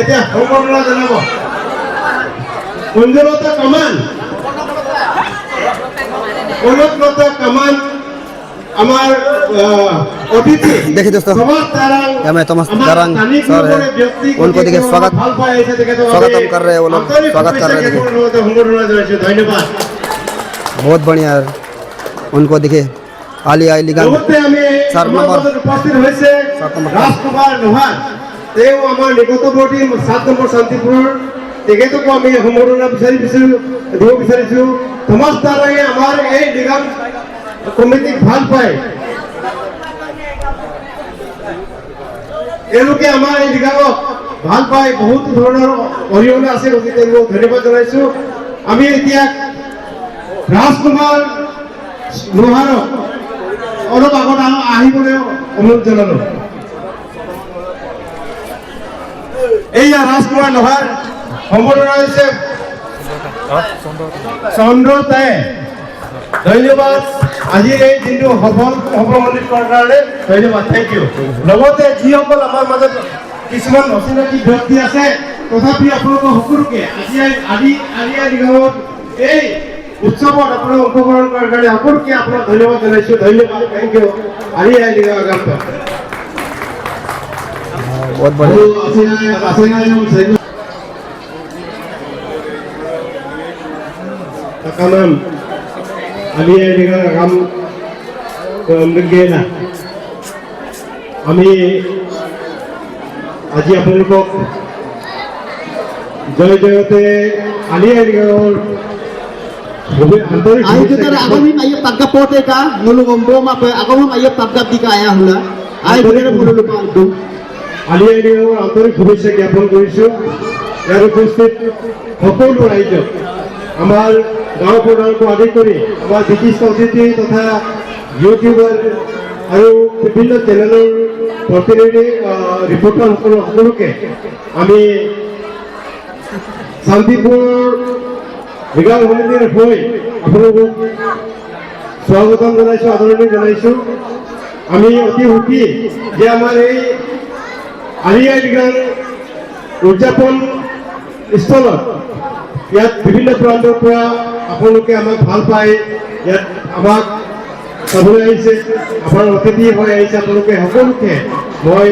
এতিয়া সম্বৰ্ধনা জনাব কুঞ্জলতা কামান কুঞ্জলতা কামান আমার অতিথি देखिए दोस्तों यहाँ मैं थॉमस दारंग सर है उनको देखिए स्वागत हम कर रहे हैं वो लोग स्वागत कर रहे हैं धन्यवाद बहुत बढ़िया यार उनको देखिए आलिया लिगान चार नंबर উপস্থিত হয়েছে রাজকুমার নোহার তেও আমার নিকটবর্তী 7 নম্বৰ শান্তিপুৰৰ তেখেতকো আমি সম্বৰ্ধনা দিব বিচাৰিছো থমাস দাৰাঙে আমাৰ এই লিগান কমিটিক ভাল পায় এওঁলোকে আমাৰ এই লিগানক ভাল পায় বহুত ধৰণৰ অৰিহণা আছে গতিকে তেওঁলোকক ধন্যবাদ জনাইছো আমি এতিয়া ৰাজকুমাৰ নোহাৰক অলপ আগত আহিবলৈ অনুৰোধ জনালো এইয়া ৰাজকুমাৰ নোহাৰ সম্বৰ্ধনা হৈছে চন্দ্ৰতাই ধন্যবাদ আজি এই দিনটো সফলমণ্ডিত কৰাৰ কাৰণে ধন্যবাদ থেংক ইউ লগতে যিসকল আমাৰ মাজত কিছুমান অচিনাকি ব্যক্তি আছে তথাপি আপোনালোকৰ সকলোকে আজি গাঁৱত এই উৎসৱত আপোনালোক অংশগ্ৰহণ কৰাৰ কাৰণে সকলোকে আপোনাক ধন্যবাদ জনাইছোঁ ধন্যবাদ থেংক ইউ গাঁৱত बहुत बढ़िया Kanan Alia dengan rakam Mengena Ami Aji Apolok Joy Joyote Alia dengan Ayo kita agami ayo tanggap pote ka nulung ombom apa agami ayo tanggap di kaya hula ayo kita perlu lupa itu Alia দিনৰ আন্তৰিক শুভেচ্ছা জ্ঞাপন কৰিছোঁ ইয়াৰ উপস্থিত সকলো ৰাইজ আমাৰ গাঁও প্ৰধানকো আদি কৰি আমাৰ বিশিষ্ট অতিথি তথা ইউটিউবাৰ আৰু বিভিন্ন চেনেলৰ প্ৰতিনিধি ৰিপৰ্টাৰ সকলোকে আমি শান্তিপুৰ লিগাল সমিতিৰ হৈ আপোনালোকক স্বাগতম জনাইছোঁ আদৰণি জনাইছোঁ আমি অতি সুখী যে আমাৰ এই আলিয়া লিগান উদযাপন স্থলত ইয়াত বিভিন্ন প্ৰান্তৰ পৰা আপোনালোকে আমাক ভাল পায় ইয়াত আমাক চাবলৈ আহিছে আমাৰ অতিথি হৈ আহিছে আপোনালোকে সকলোকে মই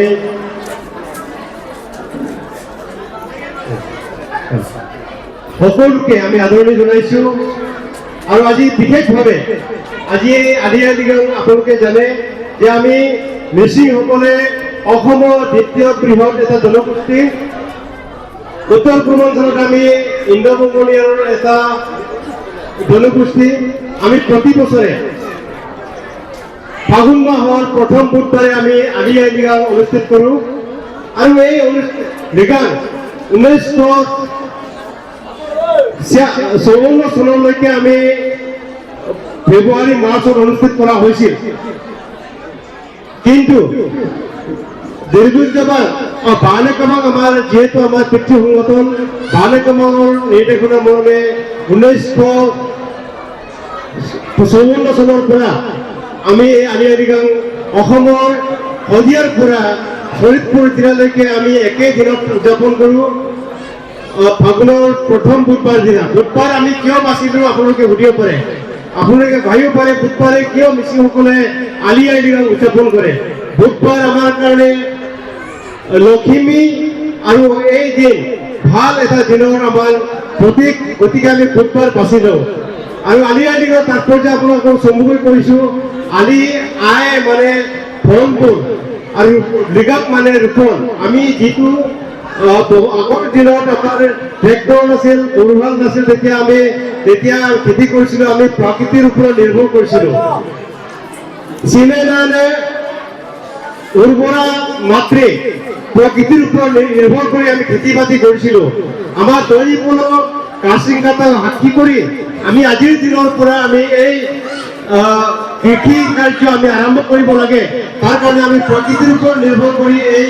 সকলোকে আমি আদৰণি জনাইছোঁ আৰু আজি বিশেষভাৱে আজি আলিয়া লিগান আপোনালোকে জানে যে আমি মিচিংসকলে অসমৰ দ্বিতীয় বৃহৎ এটা জনগোষ্ঠী উত্তৰ পূৰ্বাঞ্চলত আমি ইণ্ডো মংগোলিয়াৰ এটা জনগোষ্ঠী আমি প্ৰতি বছৰে ফাগুন মাহৰ প্ৰথম বুধবাৰে আমি আলিয়া লিগান অনুষ্ঠিত কৰোঁ আৰু এই লিগান 1954 চনলৈকে আমি ফেব্ৰুৱাৰী মাৰ্চত অনুষ্ঠিত কৰা হৈছিল কিন্তু দীৰ্ঘদিন বানেকামাং আমাৰ যেহেতু আমাৰ পিতৃ সংগঠন বানেকামাঙৰ নিৰ্দেশনা মৰ্মে 1954 চনৰ পৰা আমি এই আলিয়া লিগাং অসমৰ শদিয়াৰ পৰা শৰীদপুৰ জিলালৈকে আমি একেই দিনত উদযাপন কৰোঁ ফাগুনৰ প্ৰথম বুধবাৰ দিনা বুধবাৰ আমি কিয় বাচিলোঁ আপোনালোকে সুধিব পাৰে আপোনালোকে ভাবিব পাৰে বুধবাৰে কিয় মিচিংসকলে আলিয়া লিগাং উদযাপন কৰে বুধবাৰ আমাৰ কাৰণে লখিমী আৰু এই দিন ভাল এটা দিনৰ আমাৰ প্ৰতীক গতিকে আমি বুধবাৰ বাছি লওঁ আৰু আলিয়া লিগাৰ তাৎপৰ্য আপোনালোকক চমুকৈ কৰিছোঁ আলি আই মানে ভৰমপুৰ আৰু লিগাক মানে ৰোপণ আমি যিটো আগৰ দিনত আমাৰ ট্ৰেক্টৰ নাছিল গৰুহাল নাছিল তেতিয়া খেতি কৰিছিলোঁ আমি প্ৰকৃতিৰ ওপৰত নিৰ্ভৰ কৰিছিলোঁ চিনে উৰ্বৰা মাতৃ প্ৰকৃতিৰ ওপৰত নিৰ্ভৰ কৰি আমি খেতি বাতি কৰিছিলোঁ আমাৰ দৈনিকমূলক কাচিং কাটা সাক্ষী কৰি আমি আজিৰ দিনৰ পৰা আমি এই কৃষি কাৰ্য আমি আৰম্ভ কৰিব লাগে তাৰ কাৰণে আমি প্ৰকৃতিৰ ওপৰত নিৰ্ভৰ কৰি এই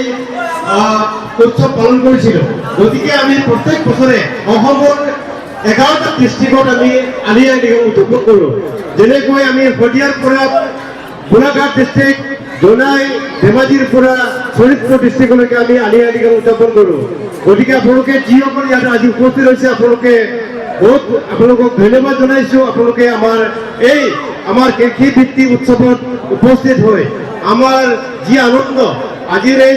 উৎসৱ পালন কৰিছিলোঁ গতিকে আমি প্ৰত্যেক বছৰে অসমৰ 11টা ডিষ্ট্ৰিক্টত আমি আলিয়া লিগাং উদযাপন কৰোঁ যেনেকৈ আমি শদিয়াৰ পৰা গোলাঘাট ডিস্ট্ৰিক্ট জোনাই ধেমাজিৰ পৰা শোণিতপুৰ ডিস্ট্ৰিক্টলৈকে আমি আলি আই লৃগাং উদযাপন কৰোঁ গতিকে আপোনালোকে যিসকল ইয়াত আজি উপস্থিত হৈছে আপোনালোকে বহুত আপোনালোকক ধন্যবাদ জনাইছোঁ আপোনালোকে আমাৰ কৃষি ভিত্তিক উৎসৱত উপস্থিত হৈ আমাৰ যি আনন্দ আজিৰ এই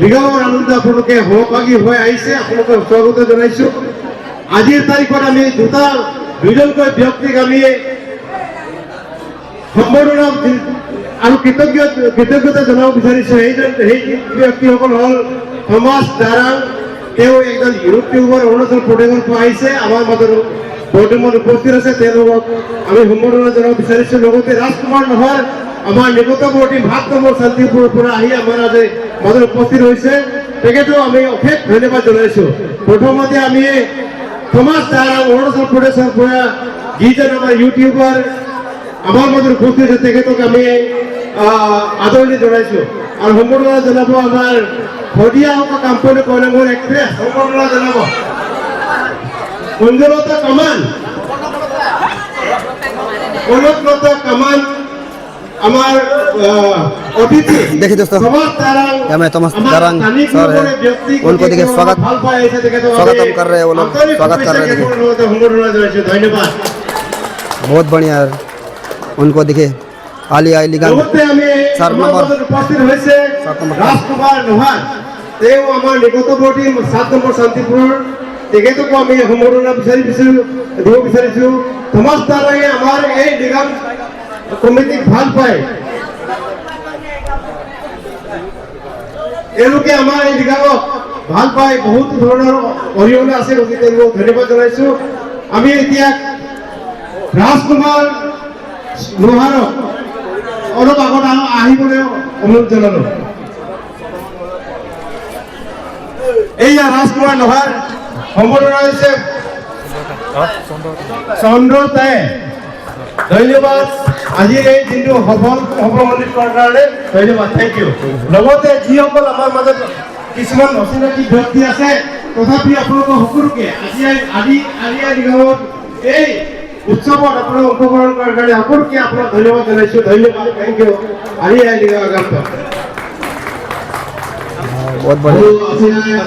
লৃগাঙৰ আনন্দ আপোনালোকে সহভাগী হৈ আহিছে আপোনালোকক স্বাগত জনাইছোঁ আজিৰ তাৰিখত আমি দুজনকৈ ব্যক্তিক আমি সম্বৰ্ধনা আৰু কৃতজ্ঞতা জনাব বিচাৰিছোঁ সেই ব্যক্তিসকল হ'ল থমাছ দাৰাং তেওঁ একজন ইউটিউবাৰ অৰুণাচল প্ৰদেশৰ পৰা আহিছে আমাৰ মাজত বৰ্তমান উপস্থিত আছে তেওঁলোকক আমি সম্বৰ্ধনা জনাব বিচাৰিছোঁ লগতে ৰাজকুমাৰ নহৰ আমাৰ নিকটৱৰ্তী ৭ নম্বৰ শান্তিপুৰৰ পৰা আহি আমাৰ আজি মাজত উপস্থিত হৈছে তেখেতক আমি অশেষ ধন্যবাদ জনাইছোঁ প্ৰথমতে আমি থমাছ দাৰাং অৰুণাচল প্ৰদেশৰ পৰা যিজন আমাৰ ইউটিউবাৰ আমাৰ মাজত উপস্থিত আছে তেখেতক আমি আদৰণি জনাইছোঁ আৰু সম্বৰ্ধনা জনাব আমাৰ শদিয়া কাম্পনী কইনামূৰ এক্ট্ৰেছ সম্বৰ্ধনা জনাব কুঞ্জলতা কামান কনকলতা কামান আমার অতিথি देखिए दोस्तों यहाँ मैं थॉमस दारांग सर है उनको देखिए स्वागतम कर रहे हैं वो लोग स्वागत कर रहे हैं देखिए धन्यवाद बहुत बढ़िया यार उनको देखिए आली आई लिगांग 7 नंबर রাজকুমার নোহার তেওঁ আমাৰ নিকটৱৰ্তী 7 নম্বৰ শান্তিপুৰৰ তেখেতকো আমি সম্বৰ্ধনা দিব বিচাৰিছোঁ থমাছ দাৰাঙে আমাৰ এই লিগাং কমিটিক ভাল পায় এওঁলোকে আমাৰ এই লিগাঙক ভাল পায় বহুত ধৰণৰ অৰিহণা আছে গতিকে তেওঁলোকক ধন্যবাদ জনাইছোঁ আমি এতিয়া ৰাজকুমাৰ নোহাৰক অলপ আগত আহিবলৈ অনুৰোধ জনালোঁ এইয়া ৰাজকুমাৰ নোহাৰ সম্বৰ্ধনা হৈছে চন্দ্ৰতাই ধন্যবাদ আজিৰ এই দিনটো সফলমণ্ডিত কৰাৰ কাৰণে ধন্যবাদ থেংক ইউ লগতে যিসকল আমাৰ মাজত কিছুমান অচিনাকি ব্যক্তি আছে তথাপি আপোনালোকৰ সকলোকে আলি আই লৃগাঙত এই উৎসৱত আপোনালোক অংশগ্ৰহণ কৰাৰ কাৰণে সকলোকে আপোনাক ধন্যবাদ জনাইছোঁ ধন্যবাদ থেংক ইউ আলি আই লৃগাং बहुत बढ़िया